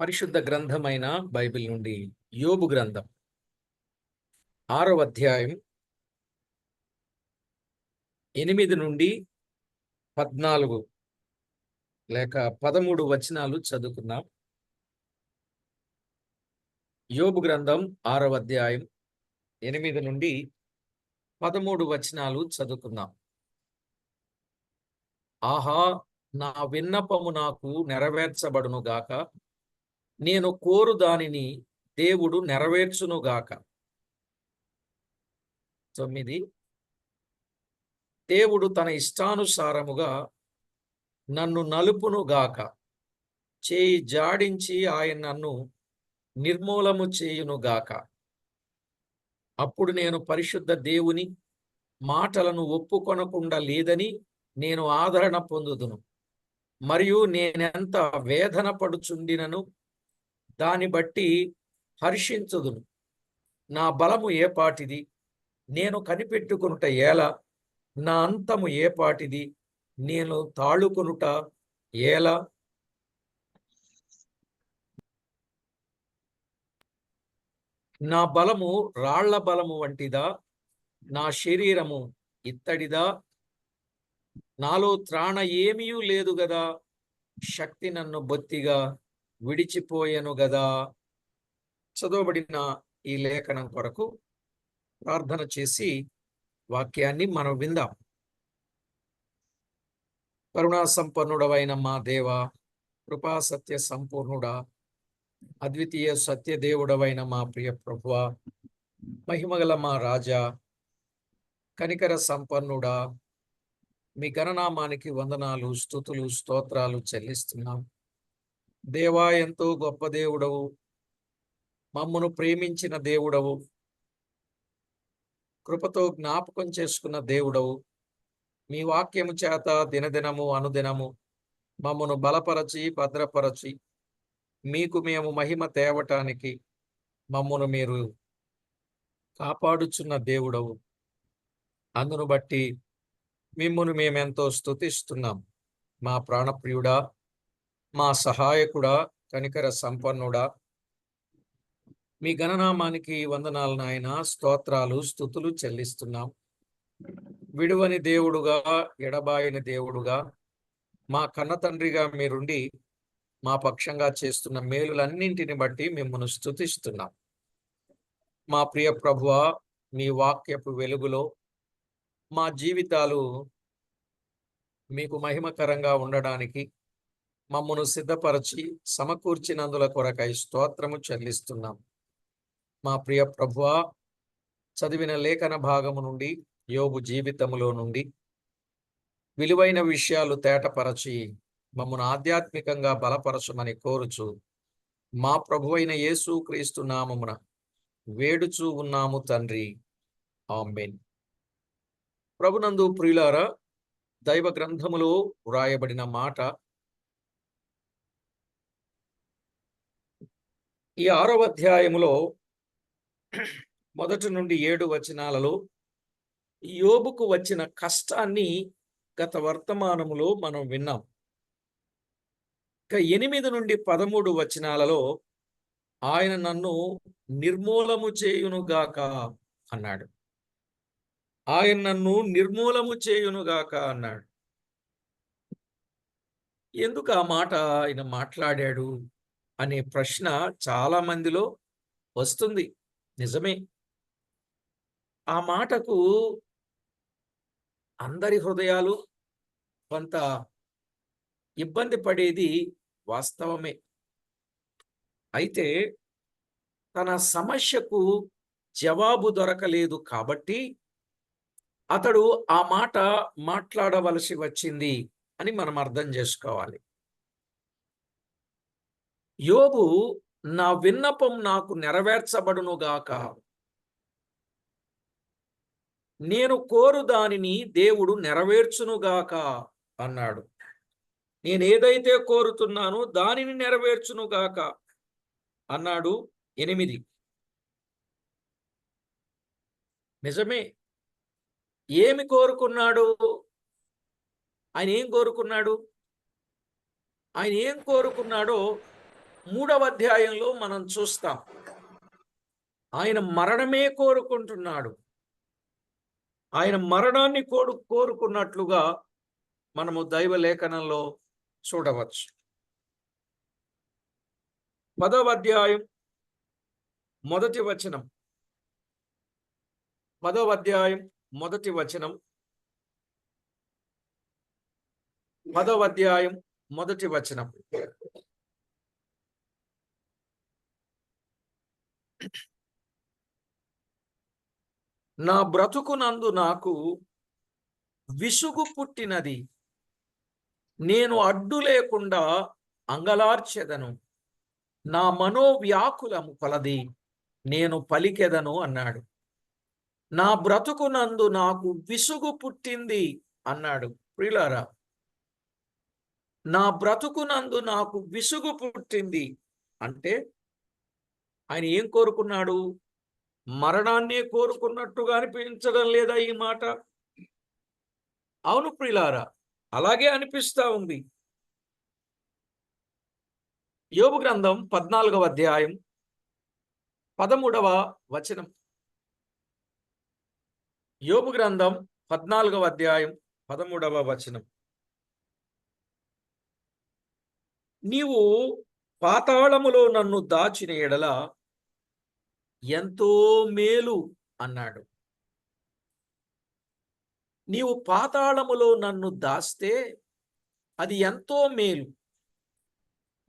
పరిశుద్ధ గ్రంథమైన బైబిల్ నుండి యోబు గ్రంథం 6వ అధ్యాయం 8 నుండి 14 లేక 13 వచనాలు చదువుకుందాం. యోబు గ్రంథం 6వ అధ్యాయం 8 నుండి 13 వచనాలు చదువుకుందాం. ఆహా, నా విన్నపము నాకు నెరవేర్చబడును గాక, నేను కోరు దానిని దేవుడు నెరవేర్చును గాక. 9. దేవుడు తన ఇష్టానుసారముగా నన్ను నలుపును గాక, చేయి జాడించి ఆయన నన్ను నిర్మూలము చేయును గాక. అప్పుడు నేను పరిశుద్ధ దేవుని మాటలను ఒప్పుకొనకుండా లేదని నేను ఆదరణ పొందుదును, మరియు నేనెంత వేదన పడుచుండినను దాన్ని బట్టి హర్షించుదును. నా బలము ఏపాటిది, నేను కనిపెట్టుకొనుట ఏలా? నా అంతము ఏపాటిది, నేను తాళుకొనుట ఏలా? నా బలము రాళ్ల బలము వంటిదా, నా శరీరము ఇత్తడిదా? నాలో త్రాణ ఏమీ లేదు గదా, శక్తి నన్ను బొత్తిగా విడిచిపోయెను గదా. చదవబడిన ఈ లేఖనం కొరకు ప్రార్థన చేసి వాక్యాన్ని మనం విందాం. కరుణా సంపన్నుడవైన మా దేవ, కృపా సత్య సంపూర్ణుడా, అద్వితీయ సత్యదేవుడవైన మా ప్రియ ప్రభువా, మహిమగల మా రాజా, కనికర సంపన్నుడా, మీ గణనామానికి వందనాలు, స్తుతులు, స్తోత్రాలు చెల్లిస్తున్నాం. దేవా, ఎంతో గొప్ప దేవుడవు, మమ్మను ప్రేమించిన దేవుడవు, కృపతో జ్ఞాపకం చేసుకున్న దేవుడవు. మీ వాక్యము చేత దినదినము అనుదినము మమ్మను బలపరచి భద్రపరచి మీకు మేము మహిమ తేవటానికి మమ్మను మీరు కాపాడుచున్న దేవుడవు. అందును బట్టి మిమ్మును మేమెంతో స్తుతిస్తున్నాం. మా ప్రాణప్రియుడా, మా సహాయకుడా, కనికర సంపన్నుడా, మీ గణనామానికి వందనాలు నాయన, స్తోత్రాలు, స్తుతులు చెల్లిస్తున్నాం. విడువని దేవుడుగా, ఎడబాయని దేవుడుగా, మా కన్న తండ్రిగా మీరుండి మా పక్షంగా చేస్తున్న మేలులన్నింటిని బట్టి మిమ్మల్ని స్తుతిస్తున్నాం. మా ప్రియ ప్రభువా, మీ వాక్యపు వెలుగులో మా జీవితాలు మీకు మహిమకరంగా ఉండడానికి మమ్మను సిద్ధపరచి సమకూర్చినందుల కొరకై స్తోత్రము చెల్లిస్తున్నాం. మా ప్రియ ప్రభువా, చదివిన లేఖన భాగము నుండి, యోబు జీవితములో నుండి విలువైన విషయాలు తేటపరచి మమ్మను ఆధ్యాత్మికంగా బలపరచమని కోరుచు మా ప్రభువైన యేసు క్రీస్తు నామమున వేడుచూ ఉన్నాము తండ్రి, ఆమేన్. ప్రభునందు ప్రియులారా, దైవ గ్రంథములో వ్రాయబడిన మాట ఈ 6వ అధ్యాయములో 1 నుండి 7 వచనాలలో యోబుకు వచ్చిన కష్టాన్ని గత వర్తమానములో మనం విన్నాం. ఇక 8 నుండి 13 వచనాలలో ఆయన నన్ను నిర్మూలము చేయునుగాక అన్నాడు. ఆయన నన్ను నిర్మూలము చేయునుగాక అన్నాడు. ఎందుకు ఆ మాట ఆయన మాట్లాడాడు అనే ప్రశ్న చాలా మందిలో వస్తుంది. నిజమే, ఆ మాటకు అందరి హృదయాలు కొంత ఇబ్బంది పడేది వాస్తవమే. అయితే తన సమస్యకు జవాబు దొరకలేదు కాబట్టి అతడు ఆ మాట మాట్లాడవలసి వచ్చింది అని మనం అర్థం చేసుకోవాలి. యోబు, నా విన్నపం నాకు నెరవేర్చబడునుగాక, నేను కోరు దానిని దేవుడు నెరవేర్చునుగాక అన్నాడు. నేనేదైతే కోరుతున్నానో దానిని నెరవేర్చునుగాక అన్నాడు. 8. నిజమే, ఏమి కోరుకున్నాడు? ఆయన ఏం కోరుకున్నాడో 3వ అధ్యాయంలో మనం చూస్తాం. ఆయన మరణమే కోరుకుంటున్నాడు. ఆయన మరణాన్ని కోరుకున్నట్లుగా మనము దైవ లేఖనంలో చూడవచ్చు. 10వ అధ్యాయం మొదటి వచనం. 10వ అధ్యాయం మొదటి వచనం. 10వ అధ్యాయం మొదటి వచనం. నా బ్రతుకునందు నాకు విసుగు పుట్టినది, నేను అడ్డు లేకుండా అంగలార్చెదను, నా మనోవ్యాకులము కొలది నేను పలికెదను అన్నాడు. నా బ్రతుకునందు నాకు విసుగు పుట్టింది అన్నాడు. ప్రియులారా, నా బ్రతుకునందు నాకు విసుగు పుట్టింది అంటే ఆయన ఏం కోరుకున్నాడు? మరణాన్నే కోరుకున్నట్టుగా అనిపించడం లేదా ఈ మాట? అవును ప్రియులారా, అలాగే అనిపిస్తా ఉంది. యోబు గ్రంథం 14వ అధ్యాయం 13వ వచనం. యోబు గ్రంథం 14వ అధ్యాయం 13వ వచనం. నీవు పాతాళములో నన్ను దాచిన ఎడల ఎంతో మేలు అన్నాడు. నీవు పాతాళములో నన్ను దాస్తే అది ఎంతో మేలు.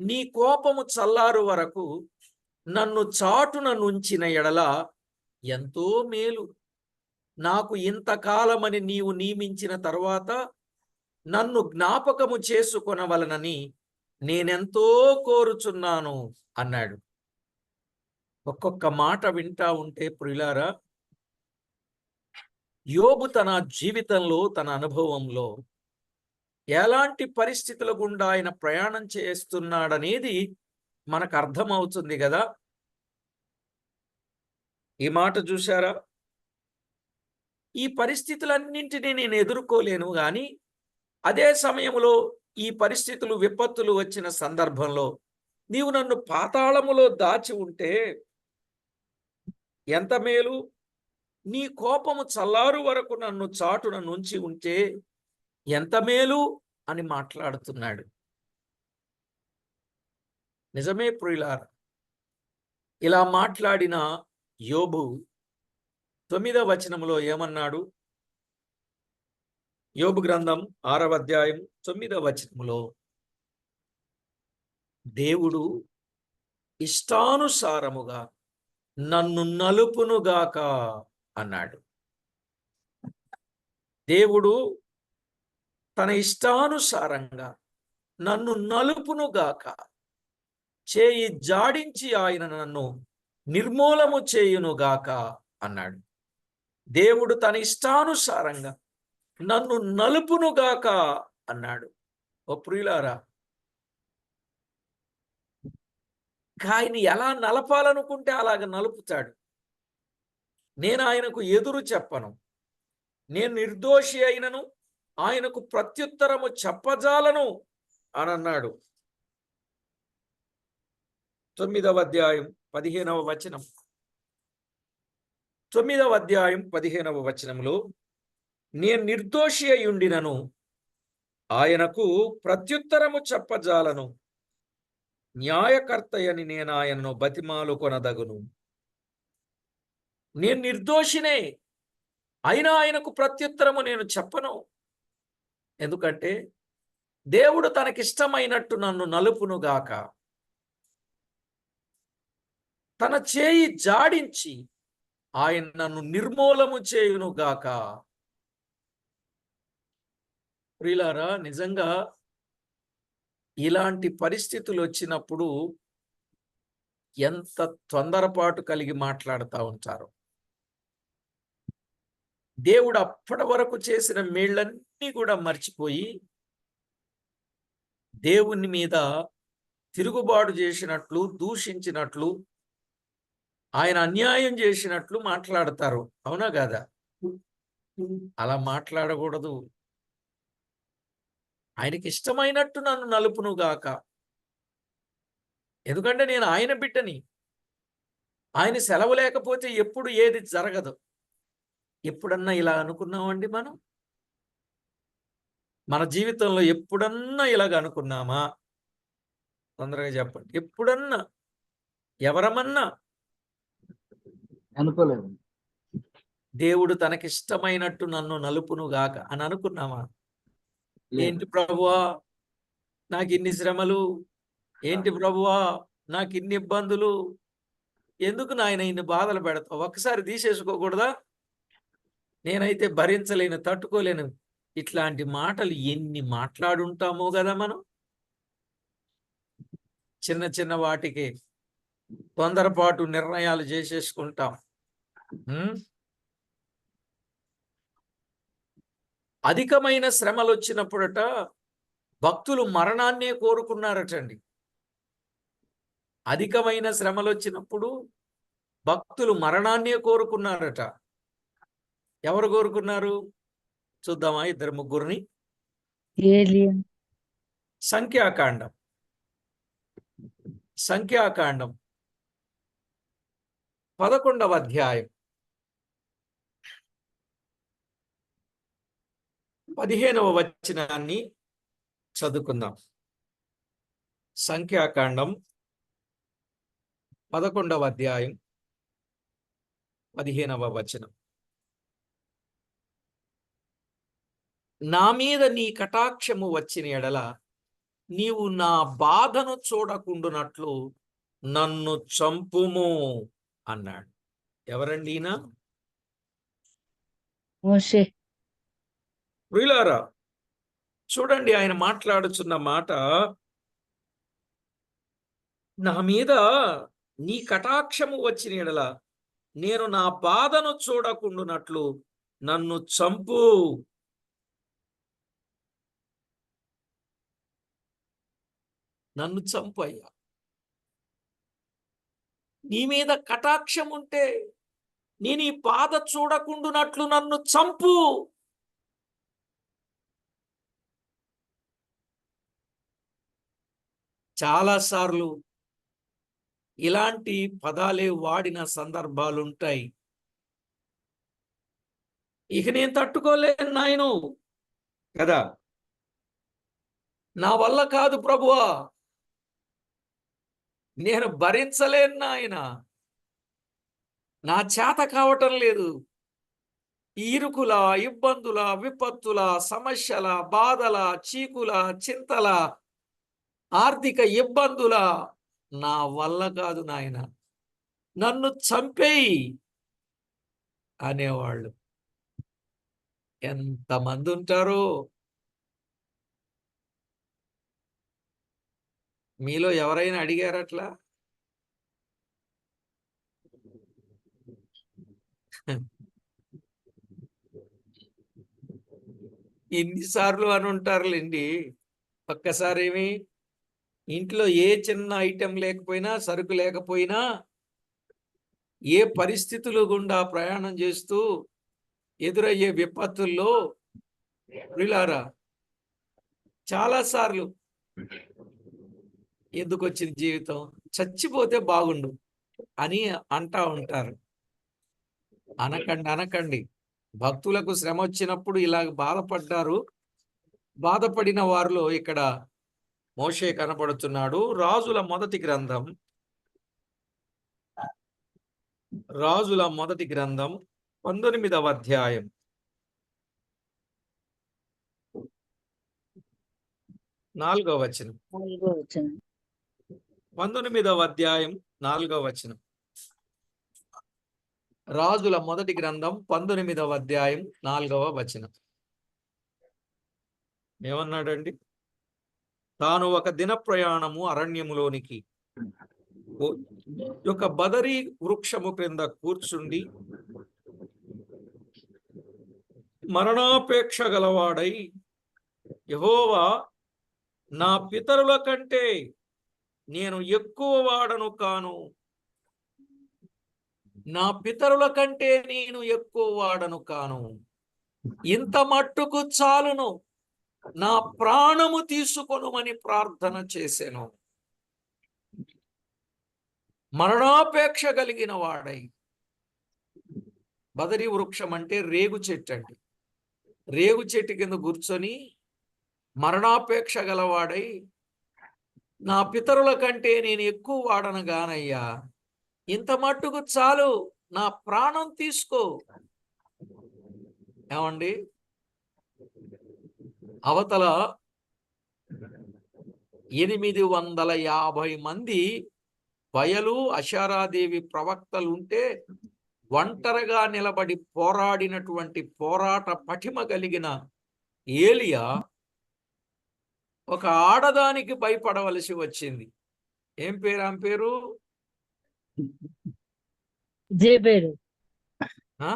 నీ కోపము చల్లారు వరకు నన్ను చాటున నుంచిన ఎడల ఎంతో మేలు. నాకు ఇంతకాలమని నీవు నియమించిన తరువాత నన్ను జ్ఞాపకము చేసుకొనవలనని నేనెంతో కోరుచున్నాను అన్నాడు. ఒక్కొక్క మాట వింటా ఉంటే ప్రియులారా, యోబు తన జీవితంలో, తన అనుభవంలో ఎలాంటి పరిస్థితుల గుండా ఆయన ప్రయాణం చేస్తున్నాడనేది మనకు అర్థమవుతుంది కదా. ఈ మాట చూశారా? ఈ పరిస్థితులన్నింటినీ నేను ఎదుర్కోలేను, కానీ అదే సమయంలో ఈ పరిస్థితులు, విపత్తులు వచ్చిన సందర్భంలో నీవు నన్ను పాతాళములో దాచి ఉంటే ఎంత మేలు. నీ కోపము చల్లారు వరకు నన్ను చాటున నుంచి ఉంటే ఎంత మేలు అని మాట్లాడుతున్నాడు. నిజమే ప్రియులారా, ఇలా మాట్లాడిన యోబు 9వ వచనంలో ఏమన్నాడు? యోబు గ్రంథం 6వ అధ్యాయం 9వ వచనంలో, దేవుడు ఇష్టానుసారముగా నన్ను నలుపునుగాక అన్నాడు. దేవుడు తన ఇష్టానుసారంగా నన్ను నలుపునుగాక, చేయి జాడించి ఆయన నన్ను నిర్మూలము చేయునుగాక అన్నాడు. దేవుడు తన ఇష్టానుసారంగా నన్ను నలుపునుగాక అన్నాడు. ఓ ప్రియులారా, ఆయన ఎలా నలపాలనుకుంటే అలాగ నలుపుతాడు. నేను ఆయనకు ఎదురు చెప్పను. నేను నిర్దోషి అయినను ఆయనకు ప్రత్యుత్తరము చెప్పజాలను అని అన్నాడు. 9వ అధ్యాయం 15వ వచనం. 9వ అధ్యాయం 15వ వచనంలో, నేను నిర్దోషి అయ్యుండినను ఆయనకు ప్రత్యుత్తరము చెప్పజాలను, న్యాయకర్తయని నేను ఆయనను బతిమాలు కొనదగును. నేను నిర్దోషినే, అయినా ఆయనకు ప్రత్యుత్తరము నేను చెప్పను. ఎందుకంటే దేవుడు తనకిష్టమైనట్టు నన్ను నలుపునుగాక, తన చేయి జాడించి ఆయన నన్ను నిర్మూలము చేయునుగాక. ప్రియులారా, నిజంగా ఇలాంటి పరిస్థితులు వచ్చినప్పుడు ఎంత తొందరపాటు కలిగి మాట్లాడుతూ ఉంటారు. దేవుడు అప్పటి వరకు చేసిన మేళ్ళన్నీ కూడా మర్చిపోయి దేవుని మీద తిరుగుబాటు చేసినట్లు, దూషించినట్లు, ఆయన అన్యాయం చేసినట్లు మాట్లాడతారు. అవునా కాదా? అలా మాట్లాడకూడదు. ఆయనకి ఇష్టమైనట్టు నన్ను నలుపునుగాక. ఎందుకంటే నేను ఆయన బిడ్డని. ఆయన సెలవు లేకపోతే ఎప్పుడు ఏది జరగదు. ఎప్పుడన్నా ఇలా అనుకున్నామండి మనం? మన జీవితంలో ఎప్పుడన్నా ఇలాగ అనుకున్నామా? తొందరగా చెప్పండి. ఎప్పుడన్నా ఎవరమన్నా అనుకోలేదు. దేవుడు తనకిష్టమైనట్టు నన్ను నలుపునుగాక అని అనుకున్నామా? లేదు. ఏంటి ప్రభువా నాకు ఇన్ని శ్రమలు, ఏంటి ప్రభువా నాకు ఇన్ని ఇబ్బందులు, ఎందుకు నాయన ఇన్ని బాధలు పెడతావు, ఒక్కసారి తీసేసుకోకూడదా? నేనైతే భరించలేను, తట్టుకోలేను. ఇట్లాంటి మాటలు ఎన్ని మాట్లాడుంటామో కదా మనం. చిన్న చిన్న వాటికి తొందరపాటు నిర్ణయాలు చేసేసుకుంటాం. అధికమైన శ్రమలు వచ్చినప్పుడట భక్తులు మరణాన్నే కోరుకున్నారటండి. అధికమైన శ్రమలు వచ్చినప్పుడు భక్తులు మరణాన్నే కోరుకున్నారట. ఎవరు కోరుకున్నారు? చూద్దామా ఇద్దరు ముగ్గురిని. సంఖ్యాకాండం 11వ అధ్యాయం 15వ వచనాన్ని చదువుకుందాం. సంఖ్యాకాండం 11వ అధ్యాయం 15వ వచనం. నా మీద నీ కటాక్షము వచ్చిన ఎడల నీవు నా బాధను చూడకుండునట్లు నన్ను చంపుము అన్నాడు. ఎవరండి ఈయన? మోషే. ప్రియులారా చూడండి, ఆయన మాట్లాడుచున్న మాట, నా మీద నీ కటాక్షము వచ్చిన ఎడల నేను నా బాధను చూడకుండునట్లు నన్ను చంపు. నన్ను చంపు అయ్యా. నీ మీద కటాక్షం ఉంటే నేను ఈ బాధ చూడకుండునట్లు నన్ను చంపు. చాలాసార్లు ఇలాంటి పదాలే వాడిన సందర్భాలుంటాయి. ఇక నేను తట్టుకోలేను నాయను కదా, నా వల్ల కాదు ప్రభువా, నేను భరించలేను నాయన, నా చేత కావటం లేదు. ఇరుకుల, ఇబ్బందుల, విపత్తుల, సమస్యల, బాధల, చీకుల, చింతల, ఆర్థిక ఇబ్బందుల నా వల్ల కాదు నాయన, నన్ను చంపేయి అనేవాళ్ళు ఎంతమంది ఉంటారో. మీలో ఎవరైనా అడిగారట్లా? ఎన్నిసార్లు అని ఉంటారులేండి. ఒక్కసారి ఏమి ఇంట్లో ఏ చిన్న ఐటెం లేకపోయినా, సరుకు లేకపోయినా, ఏ పరిస్థితులు గుండా ప్రయాణం చేస్తూ ఎదురయ్యే విపత్తుల్లో ప్రియులారా చాలాసార్లు ఎందుకు వచ్చిన జీవితం, చచ్చిపోతే బాగుండు అని అంటా ఉంటారు. అనకండి. భక్తులకు శ్రమ వచ్చినప్పుడు ఇలా బాధపడ్డారు. బాధపడిన వారిలో ఇక్కడ మోషే కనపడుతున్నాడు. రాజుల మొదటి గ్రంథం 19వ అధ్యాయం 4వ వచనం. 19వ అధ్యాయం 4వ వచనం. రాజుల మొదటి గ్రంథం 19వ అధ్యాయం 4వ వచనం. ఏమన్నాడండి? తాను ఒక దిన ప్రయాణము అరణ్యములోనికి ఒక బదరీ వృక్షము క్రింద కూర్చుండి మరణాపేక్ష గలవాడై, యెహోవా, నా పితరుల కంటే నేను ఎక్కువ వాడను కాను, నా పితరుల కంటే నేను ఎక్కువ వాడను కాను, ఇంత మట్టుకు చాలును, నా ప్రాణము తీసుకొనుమని ప్రార్థన చేశాను. మరణాపేక్ష కలిగిన వాడై. బదరి వృక్షం అంటే రేగు చెట్టు అండి. రేగు చెట్టు కింద కూర్చొని మరణాపేక్ష గలవాడై, నా పితరుల కంటే నేను ఎక్కువ వాడను గానయ్యా, ఇంత మట్టుకు చాలు, నా ప్రాణం తీసుకో. ఏమండి, అవతల 850 మంది బయలు అషారాదేవి ప్రవక్తలుంటే ఒంటరిగా నిలబడి పోరాడినటువంటి పోరాట పటిమ కలిగిన ఏలియా ఒక ఆడదానికి భయపడవలసి వచ్చింది. ఏం పేరు ఆమె పేరు? జేబేలు. ఆ?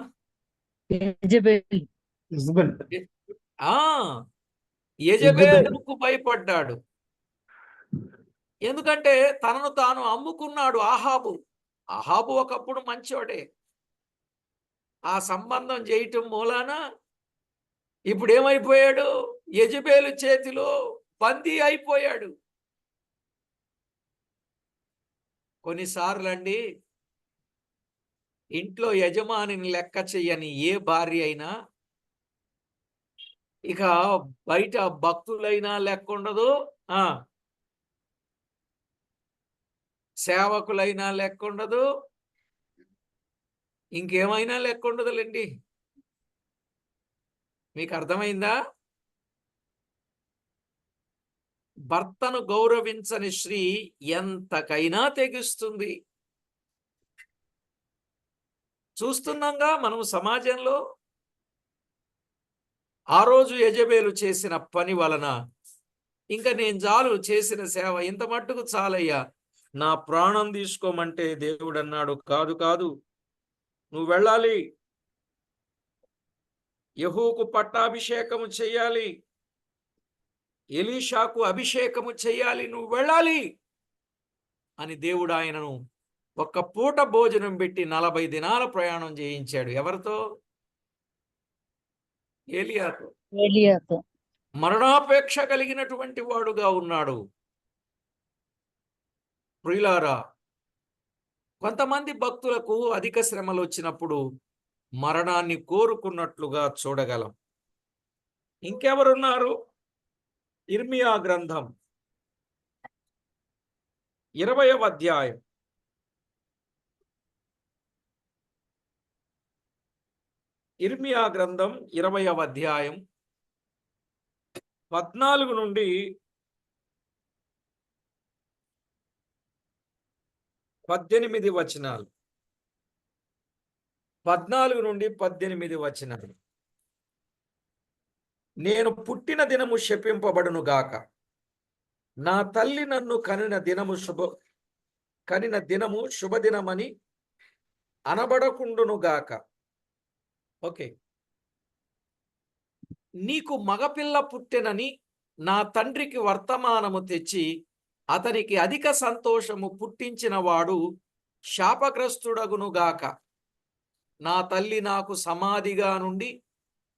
యెజబెలుకు భయపడ్డాడు. ఎందుకంటే తనను తాను అమ్ముకున్నాడు అహాబు. అహాబు ఒకప్పుడు మంచోడే. ఆ సంబంధం చేయటం మూలాన ఇప్పుడు ఏమైపోయాడు? యెజబెలు చేతిలో బందీ అయిపోయాడు. కొన్నిసార్లు అండి, ఇంట్లో యజమానిని లెక్క చెయ్యని ఏ భార్య అయినా ఇక బయట భక్తులైనా లెక్క ఉండదు, సేవకులైనా లెక్క ఉండదు, ఇంకేమైనా లెక్క ఉండదులేండి. మీకు అర్థమైందా? భర్తను గౌరవించని స్త్రీ ఎంతకైనా తెగిస్తుంది. చూస్తున్నాంగా మనం సమాజంలో. ఆ రోజు యెజబెలు చేసిన పని వలన ఇంకా నేను చాలు, చేసిన సేవ ఇంత మట్టుకు చాలయ్యా, నా ప్రాణం తీసుకోమంటే దేవుడు అన్నాడు, కాదు కాదు, నువ్వు వెళ్ళాలి, యెహూకు పట్టాభిషేకము చెయ్యాలి, ఎలీషాకు అభిషేకము చెయ్యాలి, నువ్వు వెళ్ళాలి అని దేవుడు ఆయనను ఒక్క పూట భోజనం పెట్టి 40 దినాల ప్రయాణం చేయించాడు. ఎవరితో? ఏలియాతో. మరణాపేక్ష కలిగినటువంటి వాడుగా ఉన్నాడు. ప్రియులారా, కొంతమంది భక్తులకు అధిక శ్రమలు వచ్చినప్పుడు మరణాన్ని కోరుకున్నట్లుగా చూడగలం. ఇంకెవరున్నారు? ఇర్మియా గ్రంథం 20వ అధ్యాయం. ఇర్మియా గ్రంథం 20వ అధ్యాయం 14 నుండి 18 వచనాలు. 14 నుండి 18 వచనాలు. నేను పుట్టిన దినము శపింపబడును గాక, నా తల్లి నన్ను కనిన దినము శుభదినమని అనబడకుండును గాక. ఓకే. నీకు మగపిల్ల పుట్టెనని నా తండ్రికి వర్తమానము తెచ్చి అతనికి అధిక సంతోషము పుట్టించిన వాడు శాపగ్రస్తుడగునుగాక. నా తల్లి నాకు సమాధిగా నుండి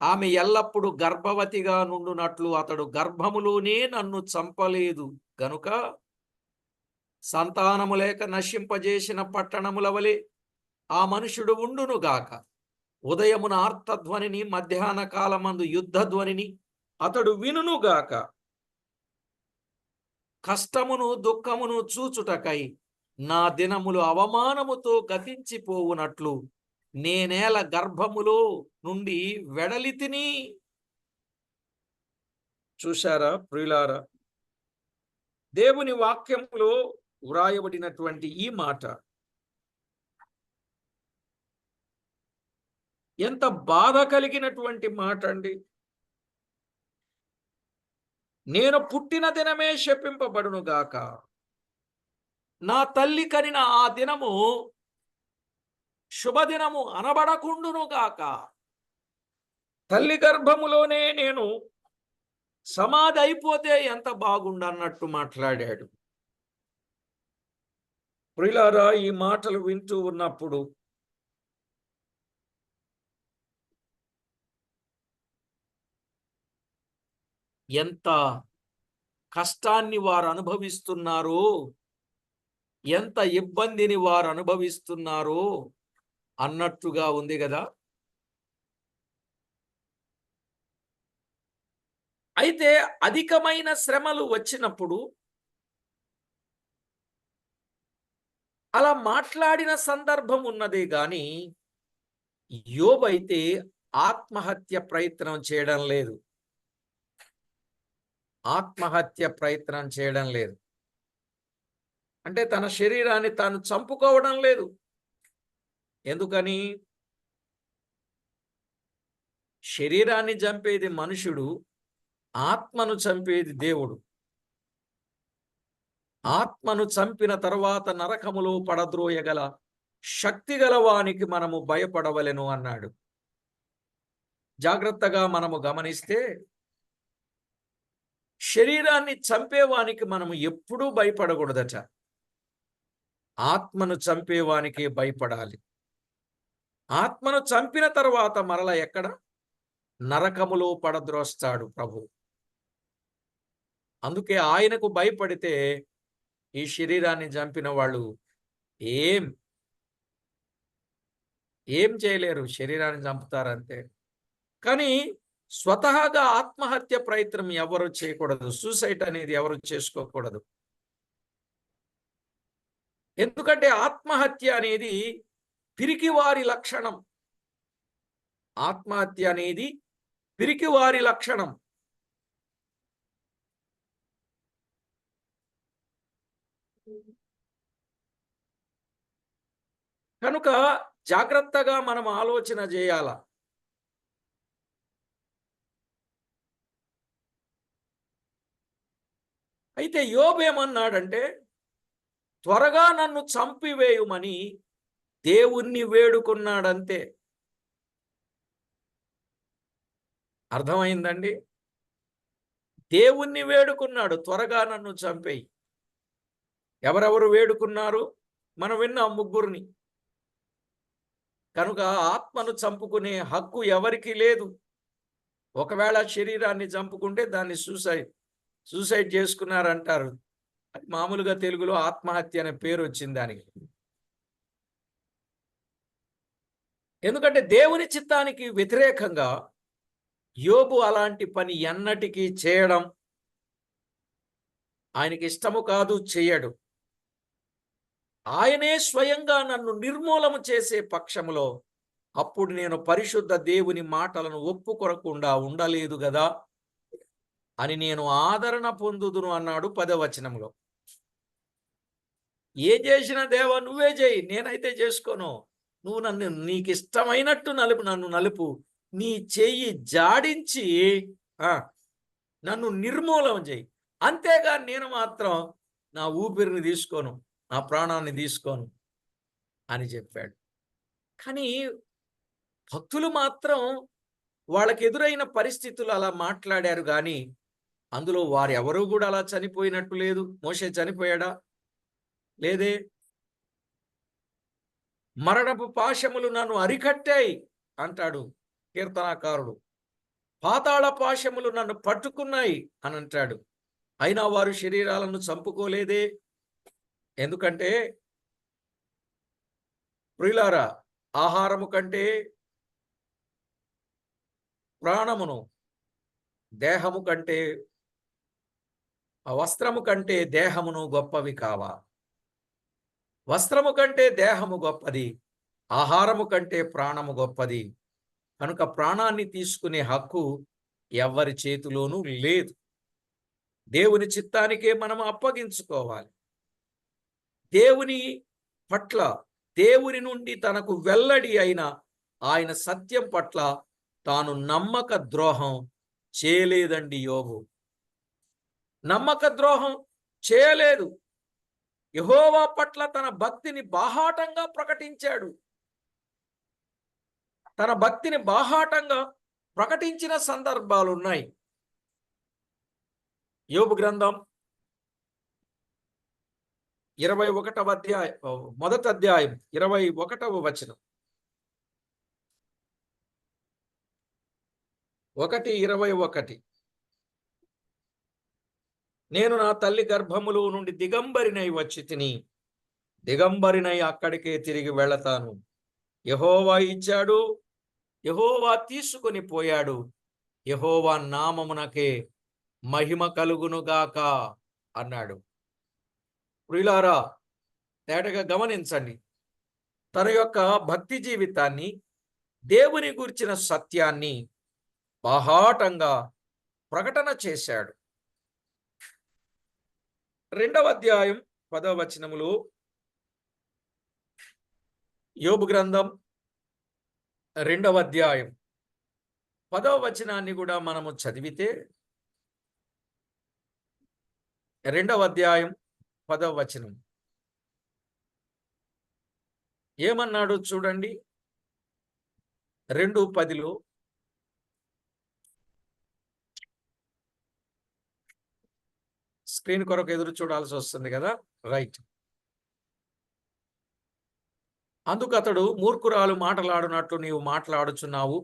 ఆమె ఎల్లప్పుడూ గర్భవతిగా నుండునట్లు అతడు గర్భములోనే నన్ను చంపలేదు గనుక సంతానము లేక నశింపజేసిన పట్టణముల వలె ఆ మనుషుడు ఉండునుగాక. ఉదయమున ఆర్తధ్వనిని, మధ్యాహ్న కాలమందు యుద్ధ ధ్వనిని అతడు వినుగాక. కష్టమును దుఃఖమును చూచుటకై నా దినములు అవమానముతో గతించిపోవునట్లు నేనేల గర్భములో నుండి వెడలితిని. చూశారా ప్రియులారా, దేవుని వాక్యములో వ్రాయబడినటువంటి ఈ మాట ఎంత బాధ కలిగినటువంటి మాట అండి. నేను పుట్టిన దినమే శపింపబడునుగాక, నా తల్లి కనిన ఆ దినము శుభదినము అనబడకుండునుగాక. తల్లి గర్భములోనే నేను సమాధి అయిపోతే ఎంత బాగుండన్నట్టు మాట్లాడాడు. ప్రియులారా, ఈ మాటలు వింటూ ఉన్నప్పుడు ఎంత కష్టాన్ని వారు అనుభవిస్తున్నారో ఎంత ఇబ్బందిని వారు అనుభవిస్తున్నారో అన్నట్టుగా ఉంది కదా. అయితే అధికమైన శ్రమలు వచ్చినప్పుడు అలా మాట్లాడిన సందర్భం ఉన్నదే గాని యోబు అయితే ఆత్మహత్య ప్రయత్నం చేయడం లేదు. ఆత్మహత్య ప్రయత్నం చేయడం లేదు. అంటే తన శరీరాన్ని తాను చంపుకోవడం లేదు. ఎందుకని? శరీరాన్ని చంపేది మనుషుడు, ఆత్మను చంపేది దేవుడు. ఆత్మను చంపిన తరువాత నరకములో పడద్రోయగల శక్తి గలవానికి మనము భయపడవలెను అన్నాడు. జాగ్రత్తగా మనము గమనిస్తే శరీరాన్ని చంపేవానికి మనము ఎప్పుడూ భయపడకూడదట. ఆత్మను చంపేవానికి భయపడాలి. ఆత్మను చంపిన తరువాత మరల ఎక్కడ? నరకములో పడద్రోస్తాడు ప్రభు. అందుకే ఆయనకు భయపడితే ఈ శరీరాన్ని చంపిన వాళ్ళు ఏం ఏం చేయలేరు. శరీరాన్ని చంపుతారంతే. కానీ స్వతహాగా ఆత్మహత్య ప్రయత్నం ఎవరు చేయకూడదు. సూసైడ్ అనేది ఎవరు చేసుకోకూడదు. ఎందుకంటే ఆత్మహత్య అనేది పిరికివారి లక్షణం. ఆత్మహత్య అనేది పిరికివారి లక్షణం. కనుక జాగ్రత్తగా మనం ఆలోచన చేయాల. అయితే యోబు ఏమన్నాడంటే, త్వరగా నన్ను చంపివేయుమని దేవుణ్ణి వేడుకున్నాడంతే. అర్థమైందండి? దేవుణ్ణి వేడుకున్నాడు, త్వరగా నన్ను చంపేయి. ఎవరెవరు వేడుకున్నారు? మనం విన్నాం ముగ్గురిని. కనుక ఆత్మను చంపుకునే హక్కు ఎవరికి లేదు. ఒకవేళ శరీరాన్ని చంపుకుంటే దాన్ని సూసైడ్ చేసుకున్నారంటారు. అది మామూలుగా తెలుగులో ఆత్మహత్య అనే పేరు వచ్చింది దానికి. ఎందుకంటే దేవుని చిత్తానికి వ్యతిరేకంగా యోబు అలాంటి పని ఎన్నటికీ చేయడం ఆయనకి ఇష్టము కాదు, చేయడు. ఆయనే స్వయంగా నన్ను నిర్మూలము చేసే పక్షములో అప్పుడు నేను పరిశుద్ధ దేవుని మాటలను ఒప్పుకొనకుండా ఉండలేదు గదా అని నేను ఆదరణ పొందుదును అన్నాడు 10వ వచనంలో. ఏ చేసిన దేవా నువ్వే చేయి, నేనైతే చేసుకోను. నువ్వు నీకు ఇష్టమైనట్టు నన్ను నలుపు. నీ చెయ్యి జాడించి నన్ను నిర్మూలం చేయి. అంతేగాని నేను మాత్రం నా ఊపిరిని తీసుకోను, నా ప్రాణాన్ని తీసుకోను అని చెప్పాడు. కానీ భక్తులు మాత్రం వాళ్ళకి ఎదురైన పరిస్థితులు అలా మాట్లాడారు కానీ అందులో వారెవరూ కూడా అలా చనిపోయినట్టు లేదు. మోషే చనిపోయాడా? లేదే. మరణపు పాశములు నన్ను అరికట్టాయి అంటాడు కీర్తనాకారుడు. పాతాళ పాశములు నన్ను పట్టుకున్నాయి అని అంటాడు. అయినా వారు శరీరాలను చంపుకోలేదే. ఎందుకంటే ప్రియులారా, ఆహారము కంటే ప్రాణమును, దేహము కంటే వస్త్రము కంటే దేహమును గొప్పవి కావా? వస్త్రము కంటే దేహము గొప్పది, ఆహారము కంటే ప్రాణము గొప్పది. కనుక ప్రాణాన్ని తీసుకునే హక్కు ఎవరి చేతిలోనూ లేదు. దేవుని చిత్తానికే మనం అప్పగించుకోవాలి. దేవుని పట్ల, దేవుని నుండి తనకు వెల్లడి అయిన ఆయన సత్యం పట్ల తాను నమ్మక ద్రోహం చేయలేదండి యోబు. నమ్మక ద్రోహం చేయలేదు. యెహోవా పట్ల తన భక్తిని బాహాటంగా ప్రకటించాడు. తన భక్తిని బాహాటంగా ప్రకటించిన సందర్భాలు ఉన్నాయి. యోబు గ్రంథం 21వ అధ్యాయం, మొదటి అధ్యాయం 21వ వచనం. 1:21. నేను నా తల్లి గర్భములో నుండి దిగంబరినై వచ్చి తిని దిగంబరినై అక్కడికే తిరిగి వెళతాను. యెహోవా ఇచ్చాడు, యెహోవా తీసుకొని పోయాడు, యెహోవా నామమునకే మహిమ కలుగునుగాక అన్నాడు. ప్రియులారా, తేటగా గమనించండి. తన యొక్క భక్తి జీవితాన్ని, దేవుని గురించిన సత్యాన్ని బాహాటంగా ప్రకటన చేశాడు. 2వ అధ్యాయం 10వ వచనములో యోబు గ్రంథం 2వ అధ్యాయం 10వ వచనాన్ని కూడా మనము చదివితే, 2వ అధ్యాయం 10వ వచనం ఏమన్నాడు చూడండి. 2:10లో స్క్రీన్ కొరకు ఎదురు చూడాల్సి వస్తుంది కదా. రైట్. అందుకు అతడు, మూర్ఖురాలు మాటలాడునట్లు నీవు మాట్లాడుచున్నావు.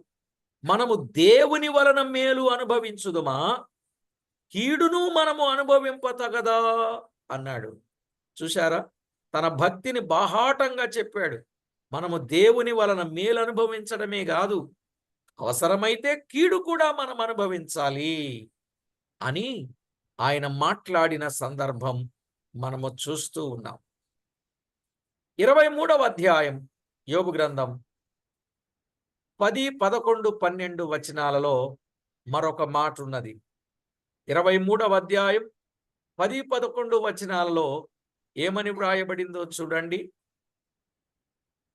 మనము దేవుని వలన మేలు అనుభవించుదుమా, కీడును మనము అనుభవింపతగదా అన్నాడు. చూశారా, తన భక్తిని బాహాటంగా చెప్పాడు. మనము దేవుని వలన మేలు అనుభవించడమే కాదు, అవసరమైతే కీడు కూడా మనం అనుభవించాలి అని ఆయన మాట్లాడిన సందర్భం మనము చూస్తూ ఉన్నాం. 23వ అధ్యాయం యోబు గ్రంథం 10, 11, 12 వచనాలలో మరొక మాట ఉన్నది. 23వ అధ్యాయం 10, 11 వచనాలలో ఏమని వ్రాయబడిందో చూడండి.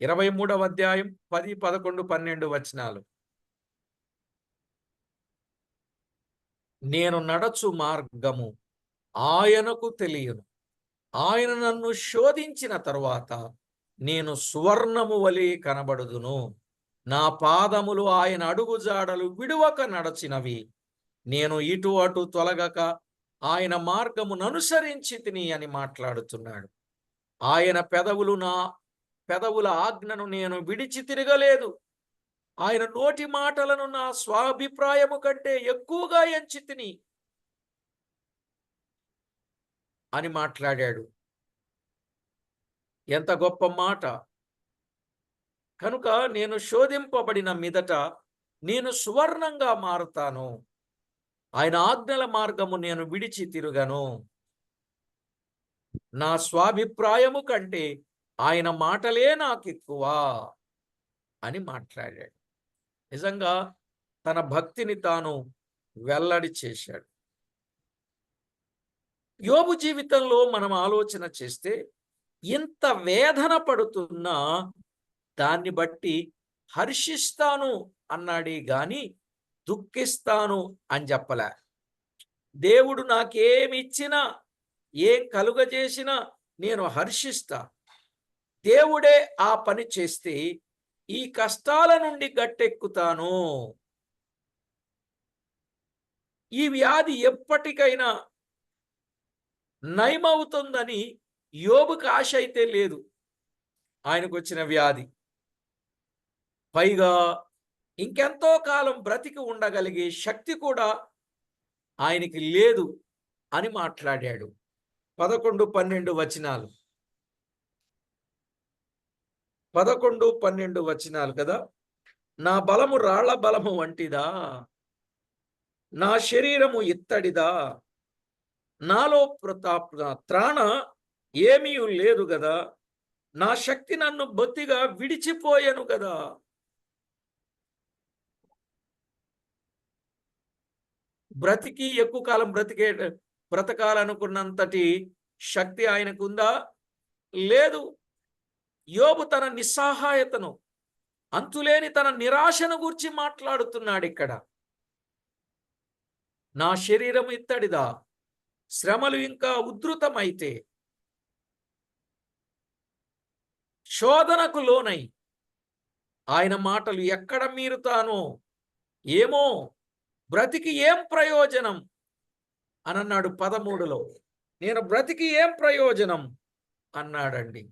23వ అధ్యాయం 10, 11, 12 వచనాలు. నేను నడచు మార్గము ఆయనకు తెలియను. ఆయన నన్ను శోధించిన తరువాత నేను సువర్ణము వలె కనబడుదును. నా పాదములు ఆయన అడుగుజాడలు విడువక నడచినవి. నేను ఇటు అటు తొలగక ఆయన మార్గమును అనుసరించి తిని అని మాట్లాడుతున్నాడు. ఆయన నా పెదవుల ఆజ్ఞను నేను విడిచి తిరగలేదు. ఆయన నోటి మాటలను నా స్వాభిప్రాయము కంటే ఎక్కువగా ఎంచి తిని అని మాట్లాడాడు. ఎంత గొప్ప మాట! కనుక నేను శోధింపబడిన మీదట నేను సువర్ణంగా మారుతాను. ఆయన ఆజ్ఞల మార్గము నేను విడిచి తిరుగను. నా స్వాభిప్రాయము కంటే ఆయన మాటలే నాకెక్కువ అని మాట్లాడాడు. నిజంగా తన భక్తిని తాను వెల్లడి చేశాడు. యోబు జీవితంలో మనం ఆలోచన చేస్తే, ఇంత వేదన పడుతున్నా దాన్ని బట్టి హర్షిస్తాను అన్నాడే గాని దుఃఖిస్తాను అని చెప్పలే. దేవుడు నాకేమిచ్చినా, ఏం కలుగజేసినా నేను హర్షిస్తా. దేవుడే ఆ పని చేస్తే ఈ కష్టాల నుండి గట్టెక్కుతాను. ఈ వ్యాధి ఎప్పటికైనా నయమవుతుందని యోబుకు ఆశ అయితే లేదు. ఆయనకు వచ్చిన వ్యాధి, పైగా ఇంకెంతో కాలం బ్రతికి ఉండగలిగే శక్తి కూడా ఆయనకి లేదు అని మాట్లాడాడు. 11, 12 వచనాలు. 11, 12 వచనాలు కదా. నా బలము రాళ్ల బలము వంటిదా, నా శరీరము ఇత్తడిదా, నాలో త్రాణ ఏమీ లేదు గదా, నా శక్తి నన్ను బొత్తిగా విడిచిపోయాను కదా. బ్రతికి ఎక్కువ కాలం బ్రతకాలనుకున్నంతటి శక్తి ఆయనకుందా? లేదు. యోబు తన నిస్సహాయతను, అంతులేని తన నిరాశను గురించి మాట్లాడుతున్నాడు ఇక్కడ. నా శరీరం ఇత్తడిదా, శ్రమలు ఇంకా ఉధృతమైతే, శోధనకు లోనై ఆయన మాటలు ఎక్కడ మీరుతానో ఏమో, బ్రతికి ఏం ప్రయోజనం అని అన్నాడు. 13లో నేను బ్రతికి ఏం ప్రయోజనం అన్నాడండి.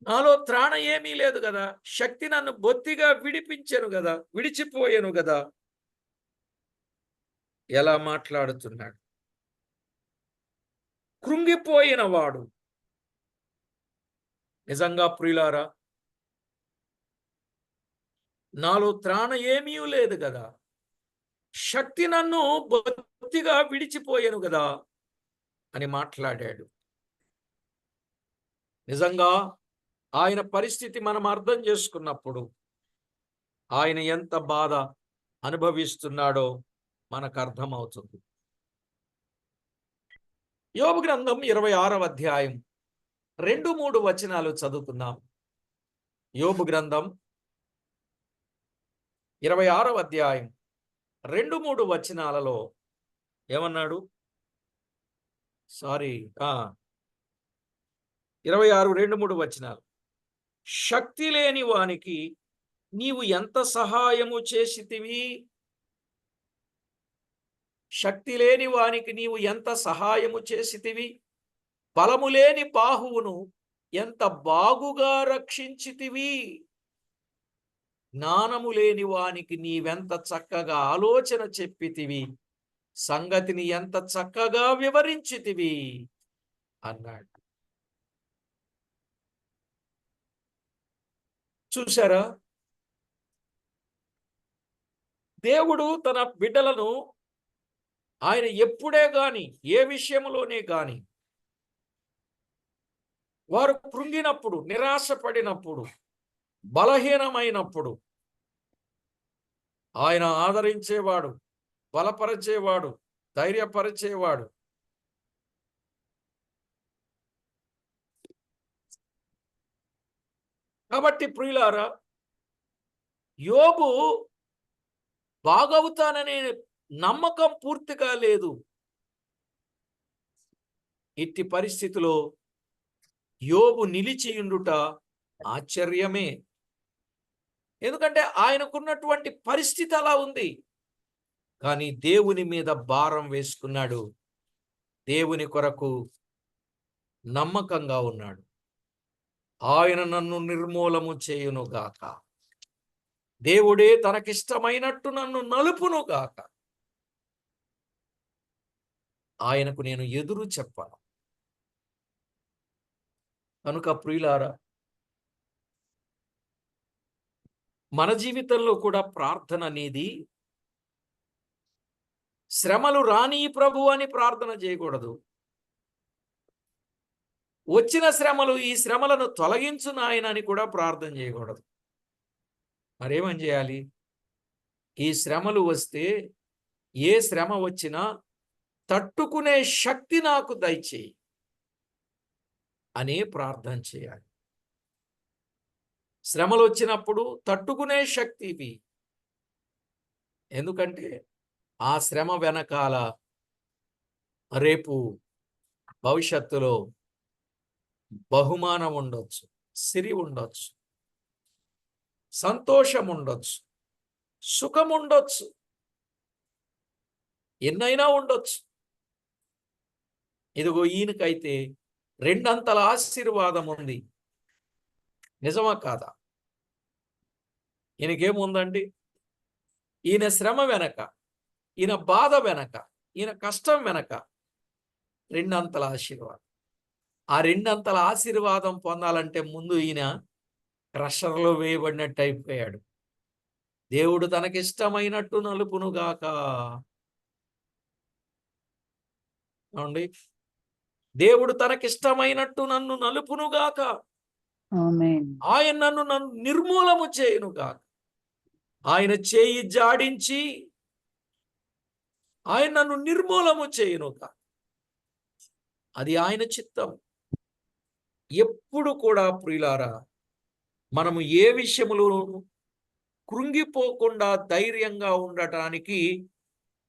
నాలో త్రాణ ఏమీ లేదు కదా, శక్తి నన్ను బొత్తిగా విడిపించెను కదా, విడిచిపోయాను కదా. ఎలా మాట్లాడుతున్నాడు! కృంగిపోయిన వాడు. నిజంగా ప్రియులారా, నాలో త్రాణ ఏమీ లేదు కదా, శక్తి నన్ను బొత్తిగా విడిచిపోయాను కదా అని మాట్లాడాడు. నిజంగా ఆయన పరిస్థితి మనం అర్థం చేసుకున్నప్పుడు ఆయన ఎంత బాధ అనుభవిస్తున్నాడో మనకు అర్థమవుతుంది. యోబు గ్రంథం 26వ అధ్యాయం 2-3 వచనాలు చదువుకుందాం. యోబు గ్రంథం 26వ అధ్యాయం 2-3 వచనాలలో ఏమన్నాడు? 26:2-3 వచనాలు. శక్తి లేని వానికి నీవు ఎంత సహాయము చేసితివి? శక్తి లేని వానికి నీవు ఎంత సహాయము చేసితివి? బలము లేని బాహువును ఎంత బాగుగా రక్షించితివి? జ్ఞానము లేని వానికి నీవెంత చక్కగా ఆలోచన చెప్పితివి, సంగతిని ఎంత చక్కగా వివరించితివి అన్నాడు. చూశారా, దేవుడు తన బిడ్డలను ఆయన ఎప్పుడే గాని, ఏ విషయంలోనే గాని, వారు కృంగినప్పుడు, నిరాశపడినప్పుడు, బలహీనమైనప్పుడు ఆయన ఆదరించేవాడు, బలపరిచేవాడు, ధైర్యపరిచేవాడు. కాబట్టి ప్రియులారా, యోబు బాగవుతాననే నమ్మకం పూర్తిగా లేదు. ఇట్టి పరిస్థితిలో యోబు నిలిచియుండుట ఆశ్చర్యమే. ఎందుకంటే ఆయనకున్నటువంటి పరిస్థితి అలా ఉంది. కానీ దేవుని మీద భారం వేసుకున్నాడు, దేవుని కొరకు నమ్మకంగా ఉన్నాడు. ఆయన నన్ను నిర్మూలము చేయునుగాక, దేవుడే తనకిష్టమైనట్టు నన్ను నలుపునుగాక, ఆయనకు నేను ఎదురు చెప్పను. కనుక ప్రియులారా, మన జీవితంలో కూడా ప్రార్థన అనేది శ్రమలు రాని ప్రభు అని ప్రార్థన చేయకూడదు. వచ్చిన శ్రమలు, ఈ శ్రమలను తొలగించు నాయన అని కూడా ప్రార్థన చేయకూడదు. మరేమని చేయాలి? ఈ శ్రమలు వస్తే, ఏ శ్రమ వచ్చినా తట్టుకునే శక్తి నాకు దయచేయి అనే ప్రార్థన చేయాలి. శ్రమలు వచ్చినప్పుడు తట్టుకునే శక్తి ఇవి. ఎందుకంటే ఆ శ్రమ వెనకాల రేపు భవిష్యత్తులో బహుమానం ఉండొచ్చు, సిరి ఉండొచ్చు, సంతోషం ఉండొచ్చు, సుఖం ఉండొచ్చు, ఎన్నైనా ఉండొచ్చు. ఇదిగో ఈయనకైతే రెండంతల ఆశీర్వాదం ఉంది. నిజమా కాదా? ఈయనకేముందండి? ఈయన శ్రమ వెనక, ఈయన బాధ వెనక, ఈయన కష్టం వెనక రెండంతల ఆశీర్వాదం. ఆ రెండంతల ఆశీర్వాదం పొందాలంటే ముందు ఈయన క్రషర్లో వేయబడినట్టు అయిపోయాడు. దేవుడు తనకిష్టమైనట్టు నలుపునుగాక. అవునండి, దేవుడు తనకిష్టమైనట్టు నన్ను నలుపునుగాక, ఆయన నన్ను నిర్మూలము చేయునుగాక. ఆయన చేయి జాడించి ఆయన నన్ను నిర్మూలము చేయునుగాక. అది ఆయన చిత్తం. ఎప్పుడు కూడా ప్రియులారా, మనము ఏ విషయములో కృంగిపోకుండా ధైర్యంగా ఉండటానికి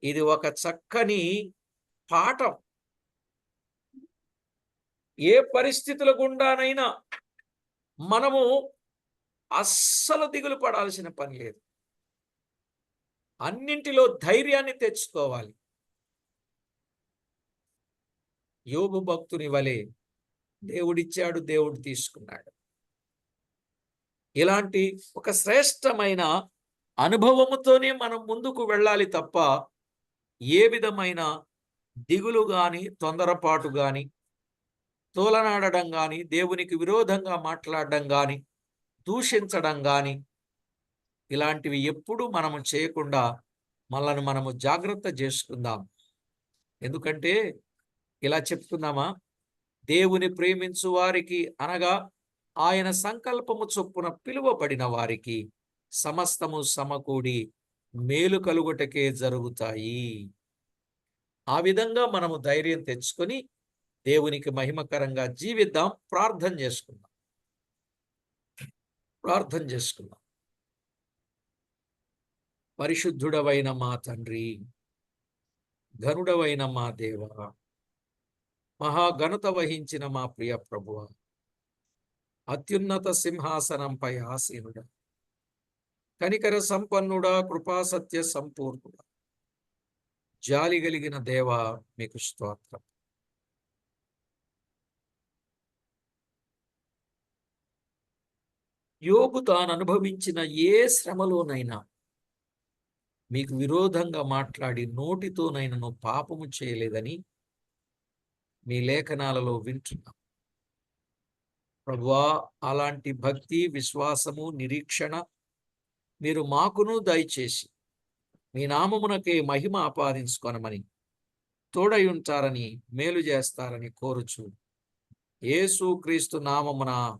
ఇది ఒక చక్కని పాఠం. ఏ పరిస్థితుల గుండానైనా మనము అస్సలు దిగులు పడాల్సిన పని లేదు. అన్నింటిలో ధైర్యాన్ని తెచ్చుకోవాలి. యోబు భక్తుని వలె దేవుడిచ్చాడు, దేవుడు తీసుకున్నాడు. ఇలాంటి ఒక శ్రేష్టమైన అనుభవముతోనే మనం ముందుకు వెళ్ళాలి తప్ప ఏ విధమైన దిగులు గాని, తొందరపాటు గాని, తోలనాడడం గాని, దేవునికి విరోధంగా మాట్లాడడం గాని, దూషించడం గాని, ఇలాంటివి ఎప్పుడూ మనము చేయకుండా మనల్ని మనము జాగ్రత్త చేసుకుందాం. ఎందుకంటే ఇలా చెప్తున్నామా, దేవుని ప్రేమించు వారికి అనగా ఆయన సంకల్పము చొప్పున పిలువబడిన వారికి సమస్తము సమకూడి మేలు కలుగుటకే జరుగుతాయి. ఆ విధంగా మనము ధైర్యం తెచ్చుకొని దేవునికి మహిమకరంగా జీవిద్దాం. ప్రార్థన చేసుకుందాం. ప్రార్థన చేసుకుందాం. పరిశుద్ధుడవైన మా తండ్రి, ఘనుడవైన మా దేవ, మహాఘనత వహించిన మా ప్రియ ప్రభువ, అత్యున్నత సింహాసనంపై ఆసీనుడా, కనికర సంపన్నుడా, కృపా సత్య సంపూర్ణుడా, జాలి కలిగిన దేవా, మీకు స్తోత్రం. యోబు తాను అనుభవించిన ఏ శ్రమలోనైనా మీకు విరోధంగా మాట్లాడి నోటితోనైనను పాపము చేయలేదని మీ లేఖనాలలో వింటున్నాం. ప్రభువా, అలాంటి భక్తి, విశ్వాసము, నిరీక్షణ మీరు మాకును దయచేసి మీ నామమునకే మహిమ ఆపాదించుకొనమని, తోడై ఉంటారని, మేలు చేస్తారని కోరుచు యేసు క్రీస్తు నామమున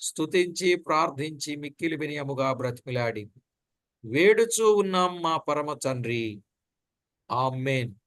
స్తుతించి ప్రార్థించి మిక్కిలి వినయముగా బ్రతిమిలాడి వేడుచూ ఉన్నాం మా పరమ తండ్రి. ఆమేన్.